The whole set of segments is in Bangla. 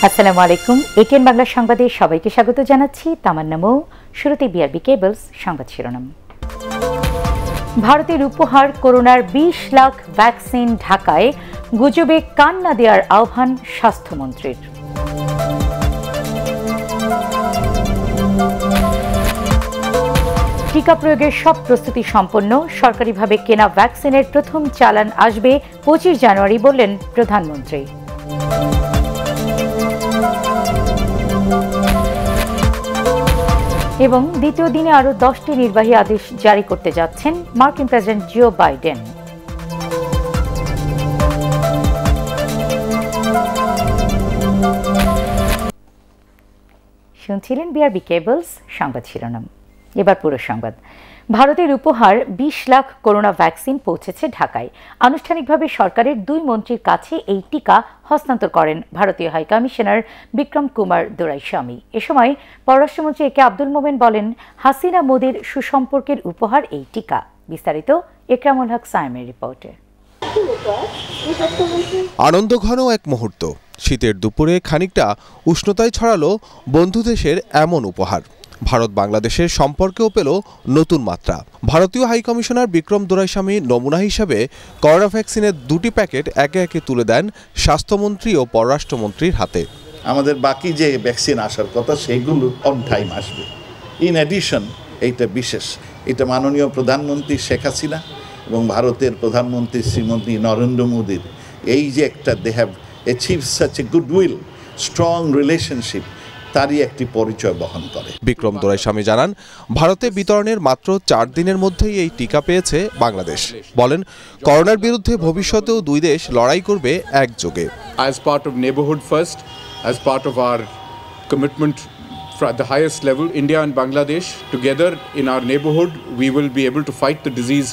আসসালামু আলাইকুম। এটিএন বাংলা সংবাদে সবাইকে স্বাগত জানাচ্ছি। তামান্না মৌ। শুরুতে বিআরবি কেবলস সংবাদ শিরোনাম। ভারতের উপহার করোনার ২০ লাখ ভ্যাকসিন ঢাকায়, গুজবে কান না দেওয়ার আহ্বান স্বাস্থ্যমন্ত্রীর। টিকা প্রয়োগের সব প্রস্তুতি সম্পন্ন, সরকারিভাবে কেনা ভ্যাকসিনের প্রথম চালান আসবে ২৫ জানুয়ারি বললেন প্রধানমন্ত্রী। এবং দ্বিতীয় দিনে আরও 10টি নির্বাহী আদেশ জারি করতে যাচ্ছেন মার্কিন প্রেসিডেন্ট জো বাইডেন। শুনছিলেন বিআরবি কেবলস সংবাদ শিরোনাম। এবার পুরো সংবাদ। ভারতের উপহার ২০ লাখ করোনা ভ্যাকসিন পৌঁছেছে ঢাকায়। আনুষ্ঠানিকভাবে সরকারের ২ মন্ত্রীর কাছে এই টিকা হস্তান্তর করেন ভারতীয় হাইকমিশনার বিক্রম কুমার দোরাইস্বামী। এ সময় পররাষ্ট্রমন্ত্রী এ কে আব্দুল মোমেন বলেন, হাসিনা মোদির সুসম্পর্কের উপহার এই টিকা। বিস্তারিত একরামুল হক সায়েমের রিপোর্টে। আনন্দঘন এক মুহূর্ত। শীতের দুপুরে খানিকটা উষ্ণতায় ছড়ালো বন্ধু দেশের এমন উপহার। ভারত বাংলাদেশের সম্পর্কেও পেল নতুন মাত্রা। ভারতীয় হাইকমিশনার বিক্রম দোরাইস্বামী নমুনা হিসাবে করোনা ভ্যাকসিনের 2টি প্যাকেট একে একে তুলে দেন স্বাস্থ্যমন্ত্রী ও পররাষ্ট্রমন্ত্রীর হাতে। আমাদের বাকি যে ভ্যাকসিন আসার কথা সেগুলো অন টাইম আসবে। ইন অ্যাডিশন এইটা বিশেষ, এটা মাননীয় প্রধানমন্ত্রী শেখ হাসিনা এবং ভারতের প্রধানমন্ত্রী শ্রীমতী নরেন্দ্র মোদীর এই যে একটা they have achieve such a goodwill, strong relationship, তারই একটি পরিচয় বহন করে। বিক্রম দোরাইস্বামী জানান, ভারতে বিতরণের মাত্র 4 দিনের মধ্যেই এই টিকা পেয়েছে বাংলাদেশ। বলেন, করোনার বিরুদ্ধে ভবিষ্যতেও 2 দেশ লড়াই করবে একযোগে। As part of neighborhood first, as part of our commitment at the highest level, India and Bangladesh together in our neighborhood, we will be able to fight the disease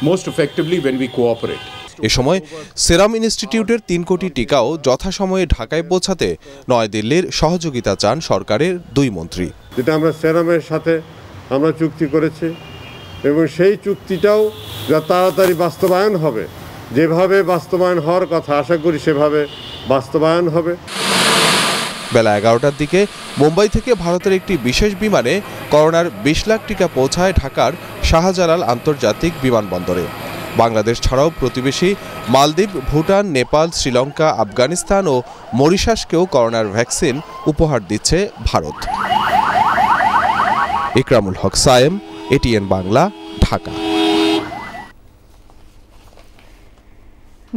most effectively when we cooperate. এ সময় সেরাম ইনস্টিটিউটের 3 কোটি টিকাও যথাসময়ে ঢাকায় পৌঁছাতে নয়াদিল্লির সহযোগিতা চান সরকারের 2 মন্ত্রী। যেটা আমরা সেরামের সাথে আমরা চুক্তি করেছি এবং সেই চুক্তিটাও যা তাড়াতাড়ি বাস্তবায়ন হবে, যেভাবে বাস্তবায়ন হওয়ার কথা আশা করি সেভাবে বাস্তবায়ন হবে। বেলা 11টার দিকে মুম্বাই থেকে ভারতের একটি বিশেষ বিমানে করোনার 20 লাখ টিকা পৌঁছায় ঢাকার শাহজালাল আন্তর্জাতিক বিমানবন্দরে। বাংলাদেশ ছাড়াও প্রতিবেশী মালদ্বীপ, ভুটান, নেপাল, শ্রীলঙ্কা, আফগানিস্তান ও মরিশাসকেও করোনার ভ্যাকসিন উপহার দিচ্ছে ভারত। একরামুল হক সায়েম, এটিএন বাংলা, ঢাকা।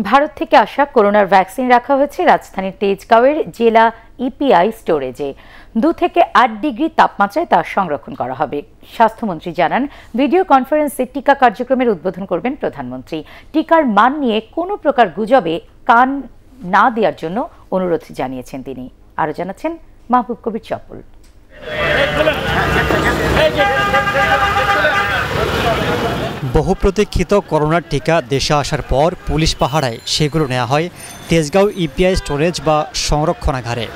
ভারত থেকে আসা করোনার ভ্যাকসিন রাখা হয়েছে রাজধানীর তেজগাঁওয়ের জেলা ইপিআই স্টোরেজে। 2 থেকে 8 ডিগ্রি তাপমাত্রায় তা সংরক্ষণ করা হবে। স্বাস্থ্যমন্ত্রী জানান, ভিডিও কনফারেন্সে টিকা কার্যক্রমের উদ্বোধন করবেন প্রধানমন্ত্রী। টিকার মান নিয়ে কোনো প্রকার গুজবে কান না দেওয়ার জন্য অনুরোধ জানিয়েছেন তিনি। আরও জানাচ্ছেন মাহবুব কবির চপ্পল। বহু প্রতীক্ষিত করোনার টিকা দেশে আসার পর পুলিশ পাহারায় সেগুলো নেওয়া হয় তেজগাঁও ইপিআই স্টোরেজ বা সংরক্ষণাগারে।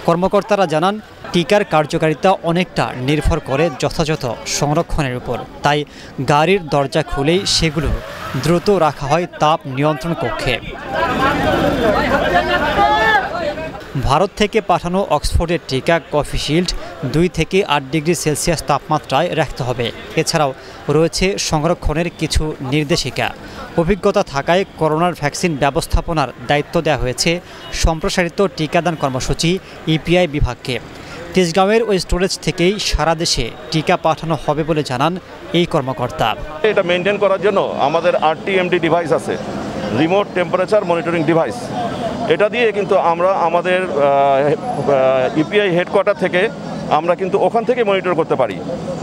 কর্মকর্তারা জানান, টিকার কার্যকারিতা অনেকটা নির্ভর করে যথাযথ সংরক্ষণের উপর। তাই গাড়ির দরজা খুলেই সেগুলো দ্রুত রাখা হয় তাপ নিয়ন্ত্রণ কক্ষে। ভারত থেকে পাঠানো অক্সফোর্ডের টিকা কভিশিল্ড 2 থেকে 8 ডিগ্রি সেলসিয়াস তাপমাত্রায় রাখতে হবে। এছাড়াও রয়েছে সংরক্ষণের কিছু নির্দেশিকা। অভিজ্ঞতা থাকায় করোনার ভ্যাকসিন ব্যবস্থাপনার দায়িত্ব দেওয়া হয়েছে সম্প্রসারিত টিকাদান কর্মসূচি ইপিআই বিভাগকে। তেজগাঁওয়ের ওই স্টোরেজ থেকেই সারা দেশে টিকা পাঠানো হবে বলে জানান এই কর্মকর্তা। এটা মেনটেন করার জন্য আমাদের আরটিএমডি ডিভাইস আছে, রিমোট টেম্পারেচার মনিটরিং ডিভাইস। এটা দিয়ে কিন্তু আমরা আমাদের ইপিআই হেডকোয়ার্টার থেকে আমরা কিন্তু ওখান থেকে মনিটর করতে পারি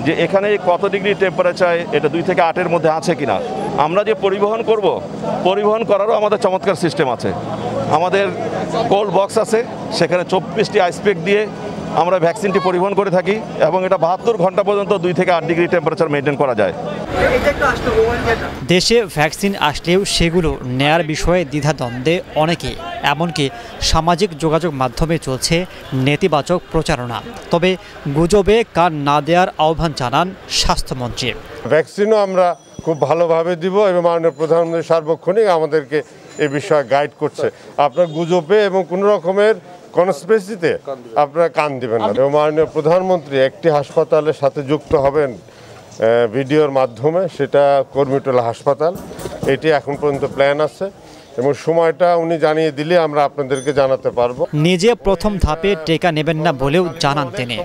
যে এখানে কত ডিগ্রি টেম্পারেচার এটা 2 থেকে 8-এর মধ্যে আছে কিনা। আমরা যে পরিবহন করব, পরিবহন করারও আমাদের চমৎকার সিস্টেম আছে। আমাদের কোল্ড বক্স আছে, সেখানে 24টি আইসপ্যাক দিয়ে আমরা ভ্যাকসিনটি পরিবহন করে থাকি এবং এটা 72 ঘন্টা পর্যন্ত 2 থেকে 8 ডিগ্রি টেম্পারেচার মেনটেন করা যায়। দেশে ভ্যাকসিন আসলেও সেগুলো নেয়ার বিষয়ে দ্বিধাদ্বন্দ্বে অনেকে, এমনকি সামাজিক যোগাযোগ মাধ্যমে চলছে নেতিবাচক প্রচারণা। তবে গুজবে কান না দেওয়ার আহ্বান জানান স্বাস্থ্যমন্ত্রী। ভ্যাকসিনও আমরা খুব ভালোভাবে দিব এবং মাননীয় প্রধানমন্ত্রী সার্বক্ষণিক আমাদেরকে এ বিষয়ে গাইড করছে। আপনার গুজবে এবং কোনো রকমের কনস্পিরেসিতে আপনারা কান দিবেন না। মাননীয় প্রধানমন্ত্রী একটি হাসপাতালের সাথে যুক্ত হবেন ভিডিওর মাধ্যমে, সেটা কর্মীটোলা হাসপাতাল। এটি এখন পর্যন্ত প্ল্যান আছে এবং সময়টা উনি জানিয়ে দিলে আমরা আপনাদেরকে জানাতে পারবো। নিজে প্রথম ধাপে টিকা নেবেন না বলেও জানান তিনি।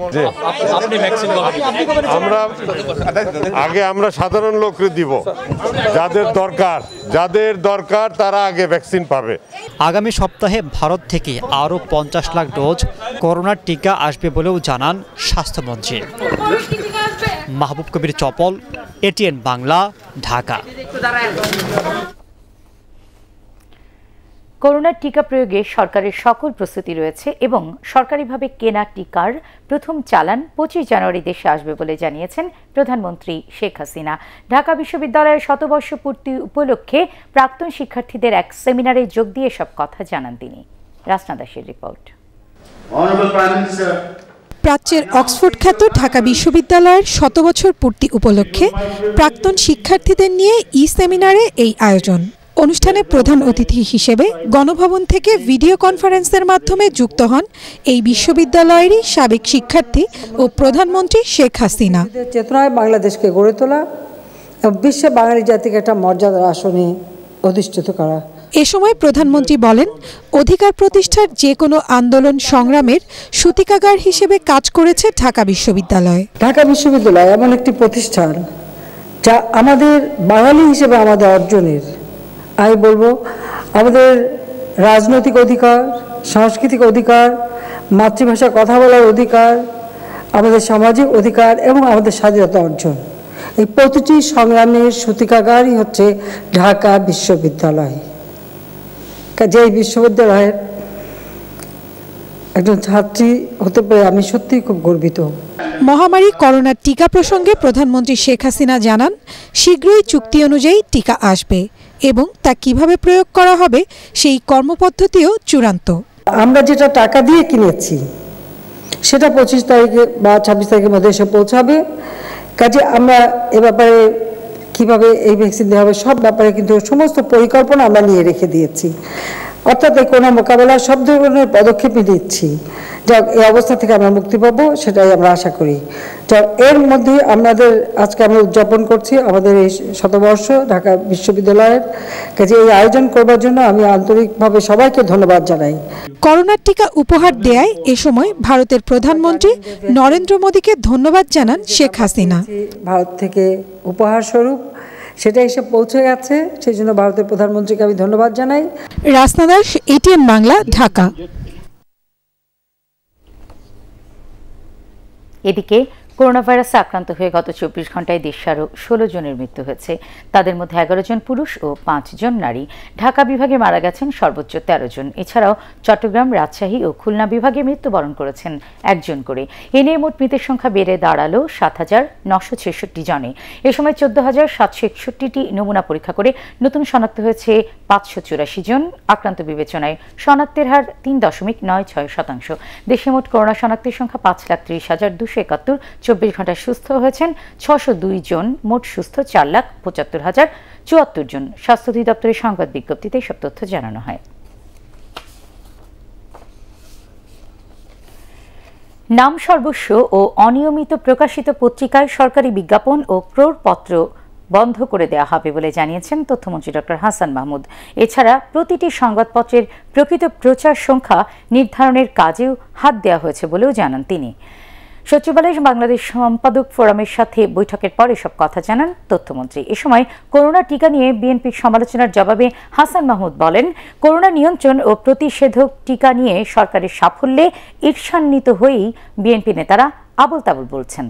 আমরা সাধারণ লোককে দিব, যাদের দরকার তারা আগে ভ্যাকসিন পাবে। আগামী সপ্তাহে ভারত থেকে আরও 50 লাখ ডোজ করোনার টিকা আসবে বলেও জানান স্বাস্থ্যমন্ত্রী। মাহবুব কবির চপল, এটিএন বাংলা, ঢাকা। করোনার টিকা প্রয়োগে সরকারের সকল প্রস্তুতি রয়েছে এবং সরকারিভাবে কেনা টিকার প্রথম চালান 25 জানুয়ারি দেশে আসবে বলে জানিয়েছেন প্রধানমন্ত্রী শেখ হাসিনা। ঢাকা বিশ্ববিদ্যালয়ের শতবর্ষ পূর্তি উপলক্ষে প্রাক্তন শিক্ষার্থীদের এক সেমিনারে যোগ দিয়ে সব কথা জানান তিনি। রাসনা দাসের রিপোর্ট। প্রাচ্যের অক্সফোর্ড খ্যাত ঢাকা বিশ্ববিদ্যালয়ের শতবছর পূর্তি উপলক্ষে প্রাক্তন শিক্ষার্থীদের নিয়ে সেমিনারে এই আয়োজন। অনুষ্ঠানে প্রধান অতিথি হিসেবে গণভবন থেকে ভিডিও কনফারেন্সের মাধ্যমে যুক্ত হন এই বিশ্ববিদ্যালয়েরই সাবেক শিক্ষার্থী ও প্রধানমন্ত্রী শেখ হাসিনা। চেতনায় বাংলাদেশকে গড়ে তোলা এবং বিশ্বে বাঙালি জাতিকে একটা মর্যাদার আসনে অধিষ্ঠিত করা। এ সময় প্রধানমন্ত্রী বলেন, অধিকার প্রতিষ্ঠার যে কোনো আন্দোলন সংগ্রামের সূতিকাগার হিসেবে কাজ করেছে ঢাকা বিশ্ববিদ্যালয়। ঢাকা বিশ্ববিদ্যালয় এমন একটি প্রতিষ্ঠান যা আমাদের বাঙালি হিসেবে আমাদের অর্জনের, আমি বলবো আমাদের রাজনৈতিক অধিকার, সাংস্কৃতিক অধিকার, মাতৃভাষায় কথা বলার অধিকার, আমাদের সামাজিক অধিকার এবং আমাদের স্বাধীনতা অর্জন, এই প্রতিটি সংগ্রামের সূতিকাগারই হচ্ছে ঢাকা বিশ্ববিদ্যালয়। যে এই বিশ্ববিদ্যালয়ের একজন ছাত্রী হতে পেরে আমি সত্যিই খুব গর্বিত। মহামারী করোনার টিকা প্রসঙ্গে প্রধানমন্ত্রী শেখ হাসিনা জানান, শীঘ্রই চুক্তি অনুযায়ী টিকা আসবে এবং তা কিভাবে প্রয়োগ করা হবে সেই কর্মপদ্ধতিও চূড়ান্ত। আমরা যেটা টাকা দিয়ে কিনেছি সেটা 25 তারিখে বা 26 তারিখের মধ্যে এসে পৌঁছাবে। কাজে আমরা এ ব্যাপারে কিভাবে এই ভ্যাকসিন দেওয়া হবে সব ব্যাপারে কিন্তু সমস্ত পরিকল্পনা আমরা নিয়ে রেখে দিয়েছি। অর্থাৎ এই করোনা মোকাবেলার সব ধরনের পদক্ষেপই দিচ্ছি, যা এই অবস্থা থেকে আমরা মুক্তি পাবো সেটাই আমরা আশা করি। যা এর মধ্যে আমাদের আজকে আমরা উদযাপন করছি আমাদের এই শতবর্ষ ঢাকা বিশ্ববিদ্যালয়ের। কাজে এই আয়োজন করবার জন্য আমি আন্তরিকভাবে সবাইকে ধন্যবাদ জানাই। করোনার টিকা উপহার দেয় এ সময় ভারতের প্রধানমন্ত্রী নরেন্দ্র মোদীকে ধন্যবাদ জানান শেখ হাসিনা। ভারত থেকে উপহার স্বরূপ সেটা এসে পৌঁছে গেছে, সেই জন্য ভারতের প্রধানমন্ত্রীকে আমি ধন্যবাদ জানাই। রাসনা দাস, এটিএন বাংলা, ঢাকা। এদিকে করোনা ভাইরাসে আক্রান্ত হয়ে গত 24 ঘন্টায় দেশে আরও 16 জনের মৃত্যু হয়েছে। তাদের মধ্যে 11 জন পুরুষ ও 5 জন নারী। ঢাকা বিভাগে মারা গেছেন সর্বোচ্চ 13 জন। এছাড়াও চট্টগ্রাম, রাজশাহী ও খুলনা বিভাগে মৃত্যুবরণ করেছেন 1 জন করে। এ নিয়ে মোট মৃতের সংখ্যা বেড়ে দাঁড়ালো 7,966 জনে। এ সময় 14,761টি নমুনা পরীক্ষা করে নতুন শনাক্ত হয়েছে 584 জন। আক্রান্ত বিবেচনায় শনাক্তের হার 3.96%। দেশে মোট করোনা শনাক্তের সংখ্যা 5,30,271। 24 ঘন্টায় সুস্থ হয়েছেন 602 জন। মোট সুস্থ 4,75,074 জন। স্বাস্থ্য অধিদপ্তরের সংবাদ বিজ্ঞপ্তিতে এসব তথ্য জানানো হয়। নাম সর্বস্ব ও অনিয়মিত প্রকাশিত পত্রিকায় সরকারি বিজ্ঞাপন ও ক্রয়পত্র বন্ধ করে দেওয়া হবে বলে জানিয়েছেন তথ্যমন্ত্রী ডক্টর হাসান মাহমুদ। এছাড়া প্রতিটি সংবাদপত্রের প্রকৃত প্রচার সংখ্যা নির্ধারণের কাজেও হাত দেওয়া হয়েছে বলেও জানান তিনি। সচিবালয় বাংলাদেশ সম্পাদক ফোরামের সাথে বৈঠকের পর এসব কথা জানান তথ্যমন্ত্রী। এ সময় করোনা টিকা নিয়ে বিএনপির সমালোচনার জবাবে হাসান মাহমুদ বলেন, করোনা নিয়ন্ত্রণ ও প্রতিষেধক টিকা নিয়ে সরকারের সাফল্যে ঈর্ষান্বিত হয়েই বিএনপি নেতারা আবল তাবল বলছেন।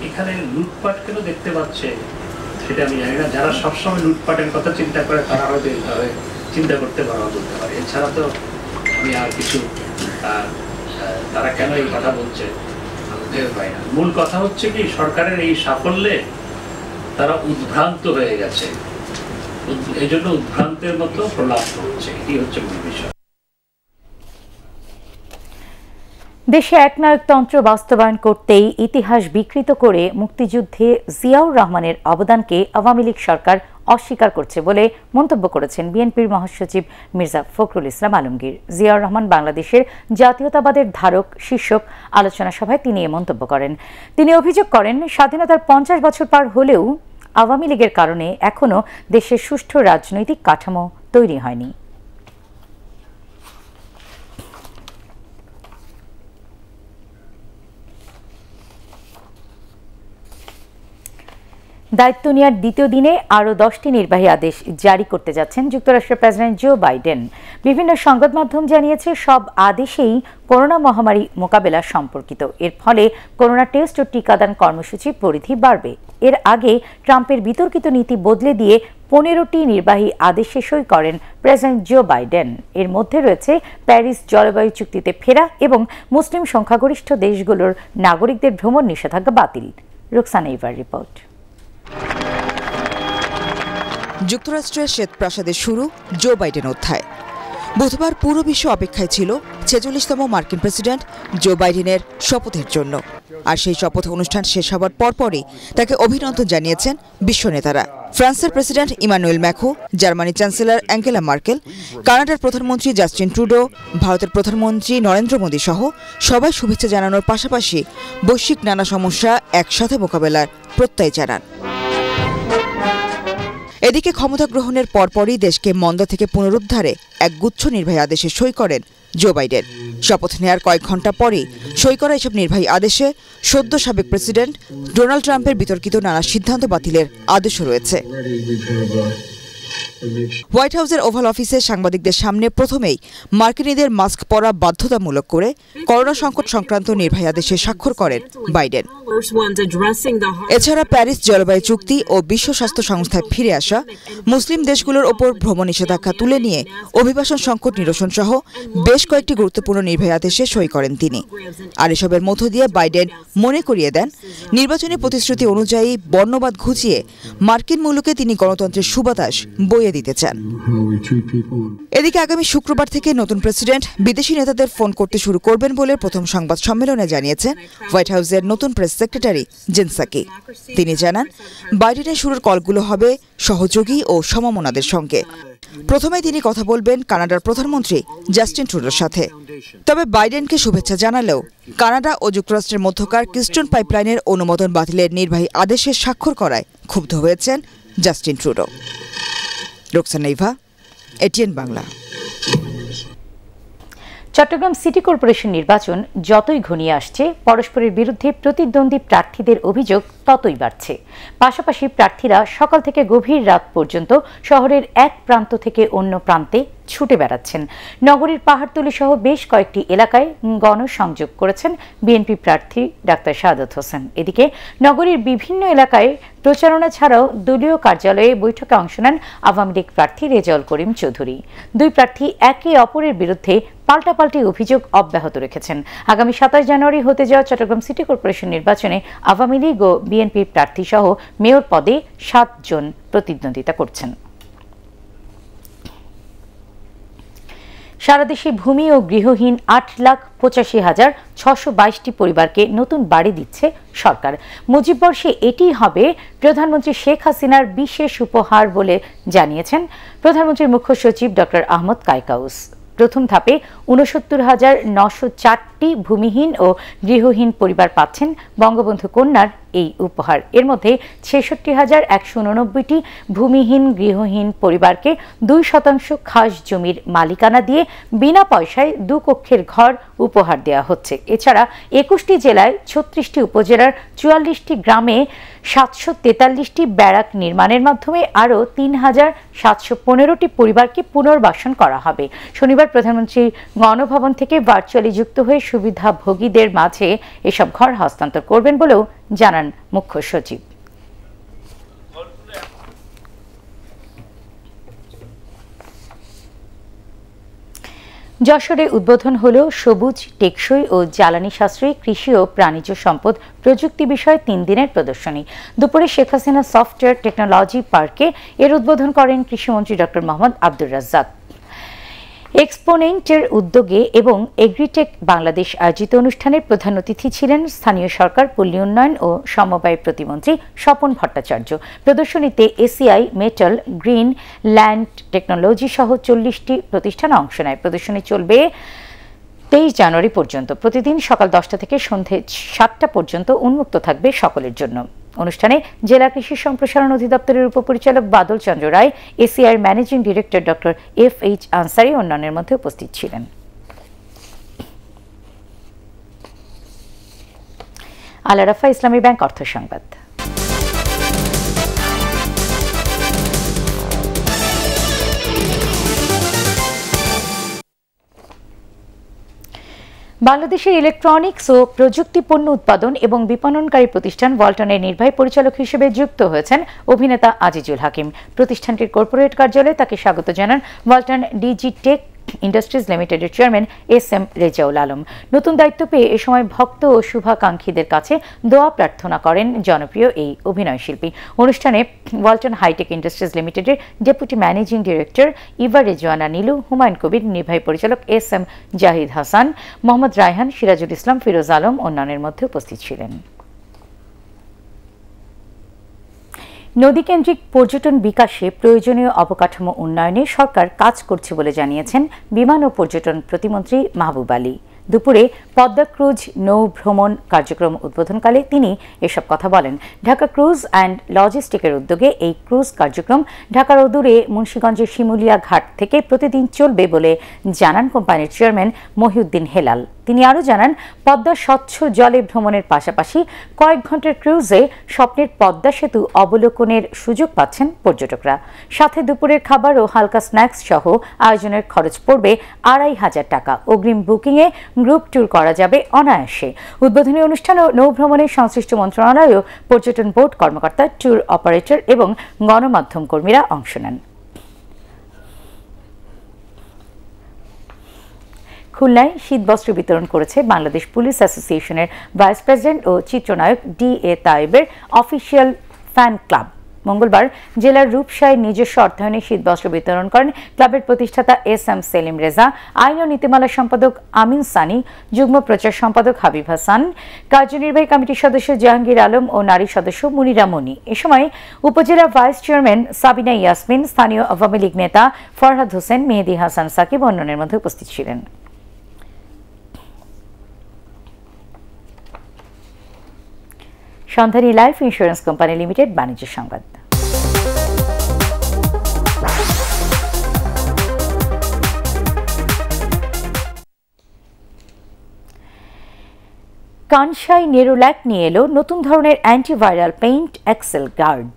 এখানে লুটপাট কেন দেখতে পাচ্ছে সেটা আমি জানি না। যারা সবসময় লুটপাটের কথা চিন্তা করে তারা হয়তো এইভাবে চিন্তা করতে বলতে পারে। এছাড়া তো আমি আর কিছু তারা কেন এই কথা বলছে আমি ভেবে পাই না। মূল কথা হচ্ছে কি, সরকারের এই সাফল্যে তারা উদ্ভ্রান্ত হয়ে গেছে, এই জন্য উদ্ভ্রান্তের মতো প্রলাপ হচ্ছে, এটি হচ্ছে মূল বিষয়। দেশে একনায়কতন্ত্র বাস্তবায়ন করতেই ইতিহাস বিকৃত করে মুক্তিযুদ্ধে জিয়াউর রহমানের অবদানকে আওয়ামী লীগ সরকার অস্বীকার করছে বলে মন্তব্য করেছেন বিএনপির মহাসচিব মির্জা ফখরুল ইসলাম আলমগীর। জিয়াউর রহমান বাংলাদেশের জাতীয়তাবাদের ধারক শীর্ষক আলোচনা সভায় তিনি এ মন্তব্য করেন। তিনি অভিযোগ করেন, স্বাধীনতার 50 বছর পার হলেও আওয়ামী লীগের কারণে এখনো দেশের সুষ্ঠু রাজনৈতিক কাঠামো তৈরি হয়নি। দায়িত্ব নেওয়ার দ্বিতীয় দিনে আরও 10টি নির্বাহী আদেশ জারি করতে যাচ্ছেন যুক্তরাষ্ট্রের প্রেসিডেন্ট জো বাইডেন। বিভিন্ন সংবাদ মাধ্যম জানিয়েছে, সব আদেশেই করোনা মহামারী মোকাবেলা সম্পর্কিত। এর ফলে করোনা টেস্ট ও টিকাদান কর্মসূচির পরিধি বাড়বে। এর আগে ট্রাম্পের বিতর্কিত নীতি বদলে দিয়ে 15টি নির্বাহী আদেশে সই করেন প্রেসিডেন্ট জো বাইডেন। এর মধ্যে রয়েছে প্যারিস জলবায়ু চুক্তিতে ফেরা এবং মুসলিম সংখ্যাগরিষ্ঠ দেশগুলোর নাগরিকদের ভ্রমণ নিষেধাজ্ঞা বাতিল। রুকসানা ইভার রিপোর্ট। যুক্তরাষ্ট্রের শ্বেতপ্রাসাদে শুরু জো বাইডেন অধ্যায়। বুধবার পুরো বিশ্ব অপেক্ষায় ছিল 46তম মার্কিন প্রেসিডেন্ট জো বাইডেনের শপথের জন্য। আর সেই শপথ অনুষ্ঠান শেষ হওয়ার পরপরই তাকে অভিনন্দন জানিয়েছেন বিশ্ব নেতারা। ফ্রান্সের প্রেসিডেন্ট ইমানুয়েল ম্যাক্রো, জার্মানির চ্যান্সেলর অ্যাঙ্গেলা মার্কেল, কানাডার প্রধানমন্ত্রী জাস্টিন ট্রুডো, ভারতের প্রধানমন্ত্রী নরেন্দ্র মোদী সহ সবাই শুভেচ্ছা জানানোর পাশাপাশি বৈশ্বিক নানা সমস্যা একসাথে মোকাবেলার প্রত্যয় জানান। এদিকে ক্ষমতা গ্রহণের পরপরই দেশকে মন্দা থেকে পুনরুদ্ধারে এক গুচ্ছ নির্বাহী আদেশে সই করেন জো বাইডেন। শপথ নেয়ার কয়েক ঘণ্টা পরেই সই করা এসব নির্বাহী আদেশে সদ্য সাবেক প্রেসিডেন্ট ডোনাল্ড ট্রাম্পের বিতর্কিত নানা সিদ্ধান্ত বাতিলের আদেশও রয়েছে। হোয়াইট হাউসের ওভাল অফিসে সাংবাদিকদের সামনে প্রথমেই মার্কিনীদের মাস্ক পরা বাধ্যতামূলক করে করোনা সংকট সংক্রান্ত নির্বাহী আদেশে স্বাক্ষর করেন বাইডেন। এছাড়া প্যারিস জলবায়ু চুক্তি ও বিশ্ব স্বাস্থ্য সংস্থায় ফিরে আসা, মুসলিম দেশগুলোর ওপর ভ্রমণ নিষেধাজ্ঞা তুলে নিয়ে অভিবাসন সংকট নিরসন সহ বেশ কয়েকটি গুরুত্বপূর্ণ নির্বাহী আদেশে সই করেন তিনি। আর এসবের মধ্য দিয়ে বাইডেন মনে করিয়ে দেন, নির্বাচনী প্রতিশ্রুতি অনুযায়ী বর্ণবাদ ঘুচিয়ে মার্কিন মুলুকে তিনি গণতন্ত্রের সুবাতাস বইয়ে দিতে চান। এদিকে আগামী শুক্রবার থেকে নতুন প্রেসিডেন্ট বিদেশি নেতাদের ফোন করতে শুরু করবেন বলে প্রথম সংবাদ সম্মেলনে জানিয়েছেন হোয়াইট হাউসের নতুন প্রেস সেক্রেটারি জেন সাকি। তিনি জানান, বাইডেনের শুরুর কলগুলো হবে সহযোগী ও সমমনাদের সঙ্গে। প্রথমে তিনি কথা বলবেন কানাডার প্রধানমন্ত্রী জাস্টিন ট্রুডোর সাথে। তবে বাইডেনকে শুভেচ্ছা জানালেও কানাডা ও যুক্তরাষ্ট্রের মধ্যকার কিস্টোন পাইপলাইনের অনুমোদন বাতিলের নির্বাহী আদেশে স্বাক্ষর করায় ক্ষুব্ধ হয়েছেন Justin Trudeau. Ruksana Eva, ATN Bangla. Chittagong city corporation নির্বাচন যতই ঘনিয়ে আসছে, পরস্পরের বিরুদ্ধে প্রতিদ্বন্দ্বী প্রার্থীদের অভিযোগ ততই বাড়ছে। পাশাপাশি প্রার্থীরা সকাল থেকে গভীর রাত পর্যন্ত শহরের এক প্রান্ত থেকে অন্য প্রান্তে ছুটে বেড়াচ্ছেন। নগরীর পাহাড়তলী সহ বেশ কয়েকটি এলাকায় গণসংযোগ করেছেন বিএনপি প্রার্থী ডাক্তার শাহাদাত হোসেন। এদিকে নগরীর বিভিন্ন এলাকায় প্রচারণা ছাড়াও দলীয় কার্যালয়ে বৈঠকে অংশ নেন আওয়ামী লীগ প্রার্থী রেজাউল করিম চৌধুরী। দুই প্রার্থী একে অপরের বিরুদ্ধে পাল্টাপাল্টি অভিযোগ অব্যাহত রেখেছেন। আগামী 27 জানুয়ারি হতে যাওয়া চট্টগ্রাম সিটি কর্পোরেশন নির্বাচনে আওয়ামী লীগ ও বিএনপি প্রার্থী সহ মেয়র পদে 7 জন প্রতিদ্বন্দ্বিতা করছেন। সারা দেশে ভূমি ও গৃহহীন 8,85,622টি পরিবারকে নতুন বাড়ি দিচ্ছে সরকার। মুজিব বর্ষে এটি হবে প্রধানমন্ত্রী শেখ হাসিনার বিশেষ উপহার বলে জানিয়েছেন প্রধানমন্ত্রীর মুখ্য সচিব ডক্টর আহমদ কায়কাউস। প্রথম ধাপে 69,904টি ভূমিহীন ও গৃহহীন পরিবার পাচ্ছেন বঙ্গবন্ধু কন্যার এই উপহার। এর মধ্যে 66,189টি ভূমিহীন গৃহহীন পরিবারকে 2% খাস জমির মালিকানা দিয়ে বিনা পয়সায় 2 কক্ষের ঘর উপহার দেওয়া হচ্ছে। এছাড়া 21টি জেলায় 36টি উপজেলার 44টি গ্রামে 743টি ব্যারাক নির্মাণের মাধ্যমে আরও 3,715টি পরিবারকে পুনর্বাসন করা হবে। শনিবার প্রধানমন্ত্রী গণভবন থেকে ভার্চুয়ালি যুক্ত হয়ে সুবিধাভোগীদের মাঝে এসব ঘর হস্তান্তর করবেন বলেও জানান মুখ্য সচিব। যশোরে উদ্বোধন হল সবুজ, টেকসই ও জ্বালানি সাশ্রয়ী কৃষি ও প্রাণীজ সম্পদ প্রযুক্তি বিষয়ে 3 দিনের প্রদর্শনী। দুপুরে শেখ হাসিনা সফটওয়্যার টেকনোলজি পার্কে এর উদ্বোধন করেন কৃষিমন্ত্রী ডক্টর মোহাম্মদ আব্দুর রাজ্জাক। এক্সপোনেন্টের উদ্যোগে এবং এগ্রিটেক বাংলাদেশ আয়োজিত অনুষ্ঠানের প্রধান অতিথি ছিলেন স্থানীয় সরকার, পল্লী উন্নয়ন ও সমবায় প্রতিমন্ত্রী স্বপন ভট্টাচার্য। প্রদর্শনীতে ACI, metal, green land technology সহ 40টি প্রতিষ্ঠান অংশ নেয়। প্রদর্শনী চলবে 23 জানুয়ারি পর্যন্ত। প্রতিদিন সকাল 10টা থেকে সন্ধে 7টা পর্যন্ত উন্মুক্ত থাকবে সকলের জন্য। অনুষ্ঠানে জেলা কৃষি সম্প্রসারণ অধিদপ্তরের উপপরিচালক বাদল চন্দ্র রায়, এসিআইর managing director doctor FH Ansari অন্যান্যের মধ্যে উপস্থিত ছিলেন। আল আরাফা ইসলামী ব্যাংক অর্থ সংবাদ। বাংলাদেশের ইলেকট্রনিক্স ও প্রযুক্তি পণ্য উৎপাদন এবং বিপণনকারী প্রতিষ্ঠান ওয়ালটনের নির্বাহী পরিচালক হিসেবে যুক্ত হয়েছেন অভিনেতা আজিজুল হাকিম। প্রতিষ্ঠানটির কর্পোরেট কার্যালয়ে তাকে স্বাগত জানান ওয়ালটন ডিজিটেক ইন্ডাস্ট্রিজ লিমিটেডের চেয়ারম্যান SM রেজাউল আলম। নতুন দায়িত্ব পেয়ে এ সময় ভক্ত ও শুভাকাঙ্ক্ষীদের কাছে দোয়া প্রার্থনা করেন জনপ্রিয় এই অভিনয় শিল্পী। অনুষ্ঠানে ওয়ালটন হাইটেক ইন্ডাস্ট্রিজ লিমিটেডের deputy managing director Eva Rezwana Nilu, Humayun Kabir, নির্বাহী পরিচালক SM জাহিদ হাসান, মোহাম্মদ রায়হান, সিরাজুল ইসলাম, ফিরোজ আলম অন্যান্যের মধ্যে উপস্থিত ছিলেন। নদীকেন্দ্রিক পর্যটন বিকাশে প্রয়োজনীয় অবকাঠামো উন্নয়নে সরকার কাজ করছে বলে জানিয়েছেন বিমান ও পর্যটন প্রতিমন্ত্রী মাহবুব আলী। দুপুরে পদ্মা ক্রুজ নৌ ভ্রমণ কার্যক্রম উদ্বোধনকালে তিনি এসব কথা বলেন। ঢাকা ক্রুজ অ্যান্ড লজিস্টিকের উদ্যোগে এই ক্রুজ কার্যক্রম ঢাকার অদূরে মুন্সিগঞ্জের শিমুলিয়া ঘাট থেকে প্রতিদিন চলবে বলে জানান কোম্পানির চেয়ারম্যান মহিউদ্দিন হেলাল। তিনি আরও জানান, পদ্মা স্বচ্ছ জলে ভ্রমণের পাশাপাশি কয়েক ঘন্টার ক্রুজে স্বপ্নের পদ্মা সেতু অবলোকনের সুযোগ পাচ্ছেন পর্যটকরা। সাথে দুপুরের খাবার ও হালকা স্ন্যাক্স সহ আয়োজনের খরচ পড়বে 2500 টাকা। অগ্রিম বুকিংয়ে গ্রুপ ট্যুর করা যাবে অনায়াসে। উদ্বোধনী অনুষ্ঠান ও নৌভ্রমণে সংশ্লিষ্ট মন্ত্রণালয় ও পর্যটন বোর্ড কর্মকর্তা, ট্যুর অপারেটর এবং গণমাধ্যম কর্মীরা অংশ নেন। খুলনায় শীতবস্ত্র বিতরণ করেছে বাংলাদেশ পুলিশ অ্যাসোসিয়েশনের ভাইস প্রেসিডেন্ট ও চিত্রনায়ক DA তায়েবের অফিসিয়াল ফ্যান ক্লাব। মঙ্গলবার জেলার রূপসায় নিজস্ব অর্থায়নে শীতবস্ত্র বিতরণ করেন ক্লাবের প্রতিষ্ঠাতা SM সেলিম রেজা, আইন ও নীতিমালা সম্পাদক আমিন সানি, যুগ্ম প্রচার সম্পাদক হাবিব হাসান, কার্যনির্বাহী কমিটির সদস্য জাহাঙ্গীর আলম ও নারী সদস্য মুনিরা মনি। এ সময় উপজেলা ভাইস চেয়ারম্যান সাবিনা ইয়াসমিন, স্থানীয় আওয়ামী লীগ নেতা ফরহাদ হোসেন, মেহেদি হাসান সাকিব অন্যান্যের মধ্যে উপস্থিত ছিলেন। সন্ধানী লাইফ ইন্স্যুরেন্স কোম্পানি লিমিটেড বাণিজ্য সংবাদ। কানসাই নেরোল্যাক নিয়ে এলো নতুন ধরনের অ্যান্টিভাইরাল পেইন্ট এক্সেল গার্ড।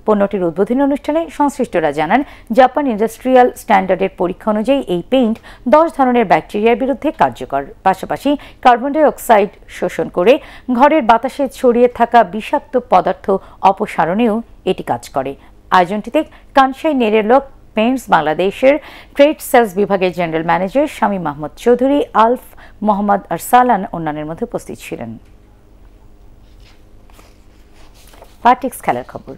পণ্যটির উদ্বোধনী অনুষ্ঠানে সংশ্লিষ্টরা জানান, জাপান ইন্ডাস্ট্রিয়াল স্ট্যান্ডার্ডের পরীক্ষা অনুযায়ী এই পেইন্ট 10 ধরনের ব্যাকটেরিয়ার বিরুদ্ধে কার্যকর। পাশাপাশি কার্বন ডাই অক্সাইড শোষণ করে ঘরের বাতাসে ছড়িয়ে থাকা বিষাক্ত পদার্থ অপসারণেও এটি কাজ করে। আয়োজনটিতে কানসাই নেরোল্যাক পেইন্টস বাংলাদেশের ট্রেড সেলস বিভাগের জেনারেল ম্যানেজার শামীম মাহমুদ চৌধুরী, আলফ মোহাম্মদ আরসালান অন্যান্যের মধ্যে উপস্থিত ছিলেন। পার্টিক্স খেলার খবর।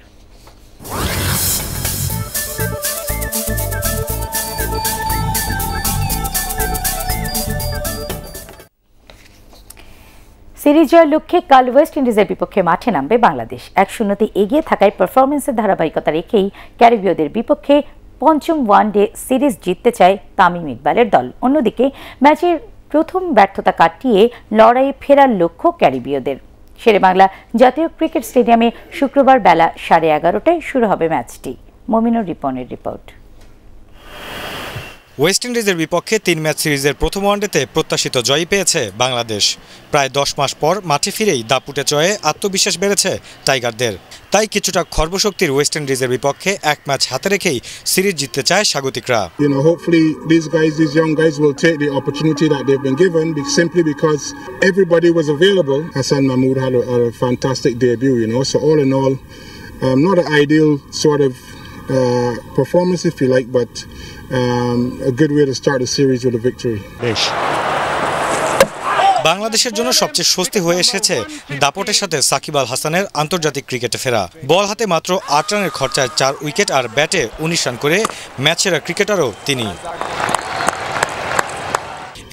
সিরিজ জয়ের লক্ষ্যে কাল ওয়েস্ট ইন্ডিজের বিপক্ষে মাঠে নামবে বাংলাদেশ। 1-0 এগিয়ে থাকায় পারফরমেন্সের ধারাবাহিকতা রেখেই ক্যারিবীয়দের বিপক্ষে পঞ্চম ওয়ানডে সিরিজ জিততে চায় তামিম ইকবালের দল। অন্যদিকে ম্যাচের প্রথম ব্যর্থতা কাটিয়ে লড়াইয়ে ফেরার লক্ষ্য ক্যারিবীয়দের। শেরেবাংলা জাতীয় ক্রিকেট স্টেডিয়ামে শুক্রবার বেলা 11:30টায় শুরু হবে ম্যাচটি। মমিনুর রিপনের রিপোর্ট। ওয়েস্ট ইন্ডিজের বিপক্ষে 3 ম্যাচ সিরিজের প্রথম ওয়ানডেতে প্রত্যাশিত জয়ই পেয়েছে বাংলাদেশ। প্রায় 10 মাস পর মাঠে ফিরেই দাপুটে জয়ে আত্মবিশ্বাস বেড়েছে টাইগারদের। তাই কিছুটা খর্বশক্তির ওয়েস্ট ইন্ডিজের বিপক্ষে এক ম্যাচ হাতে রেখেই সিরিজ জিততে চায় স্বাগতিকরা। Hopefully these young guys will take the opportunity that they've been given simply because everybody was available. Hassan Mahmood had a fantastic debut, so all in all, not an ideal sort of performance if you like, but a good way to start the series with a victory. বাংলাদেশের জন্য সবচেয়ে স্বস্তি হয়ে এসেছে দাপটের সাথে সাকিব আল হাসানের আন্তর্জাতিক ক্রিকেটে ফেরা। বল হাতে মাত্র 8 রানের খরচায় 4 উইকেট আর ব্যাটে 19 রান করে ম্যাচ সেরা ক্রিকেটারও তিনি।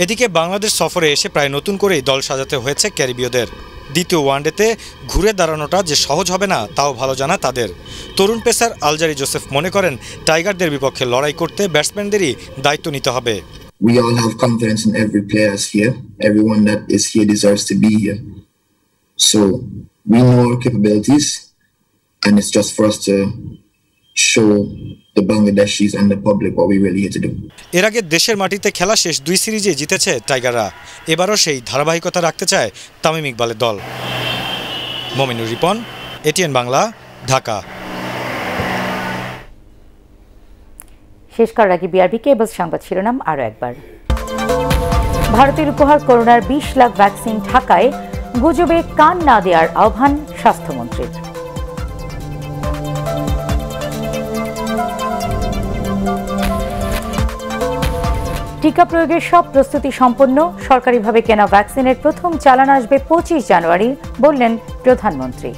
এদিকে বাংলাদেশ সফরে এসে প্রায় নতুন করেই দল সাজাতে হয়েছে ক্যারিবীয়দের। দ্বিতীয় ওয়ানডেতে ঘুরে দাঁড়ানোটা যে সহজ হবে না তাও ভালো জানা তাদের। তরুণ পেসার আলজারি জোসেফ মনে করেন টাইগারদের বিপক্ষে লড়াই করতে ব্যাটসম্যানদেরই দায়িত্ব নিতে হবে। We all have confidence in every player here. Everyone that is here deserves to be here. So we know our capabilities, and it's just for us to show the Bangladeshis and the public what we really here to do. এর আগে দেশের মাটিতে খেলা শেষ 2 সিরিজে জিতেছে টাইগাররা। এবারও সেই ধারাবাহিকতা রাখতে চায় তামিম ইকবালের দল। মমিনুর রিপন, এটিএন বাংলা, ঢাকা। শেষ করার আগে বিআরবি কেবলস সংবাদ শিরোনাম আরও একবার। ভারতের উপহার করোনার 20 লাখ ভ্যাকসিন ঢাকায়, গুজবে কান না দেওয়ার আহ্বান স্বাস্থ্যমন্ত্রীর। টিকা প্রয়োগের সব প্রস্তুতি সম্পন্ন, সরকারিভাবে কেনা ভ্যাকসিনের প্রথম চালান আসবে 25 জানুয়ারি, বললেন প্রধানমন্ত্রী।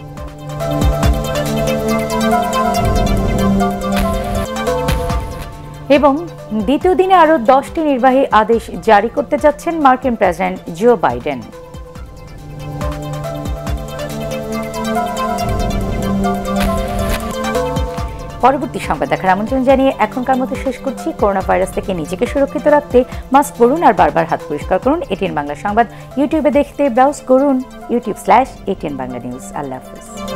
এবং দ্বিতীয় দিনে আরও 10টি নির্বাহী আদেশ জারি করতে যাচ্ছেন মার্কিন প্রেসিডেন্ট জো বাইডেন। পরবর্তী সংবাদ দেখার আমন্ত্রণ জানিয়ে এখনকার মতো শেষ করছি। করোনা ভাইরাস থেকে নিজেকে সুরক্ষিত রাখতে মাস্ক পরুন আর বারবার হাত পরিষ্কার করুন। এটিএন বাংলা সংবাদ ইউটিউবে দেখতে ব্রাউজ করুন youtube/ATN Bangla News। আল্লাহ হাফেজ।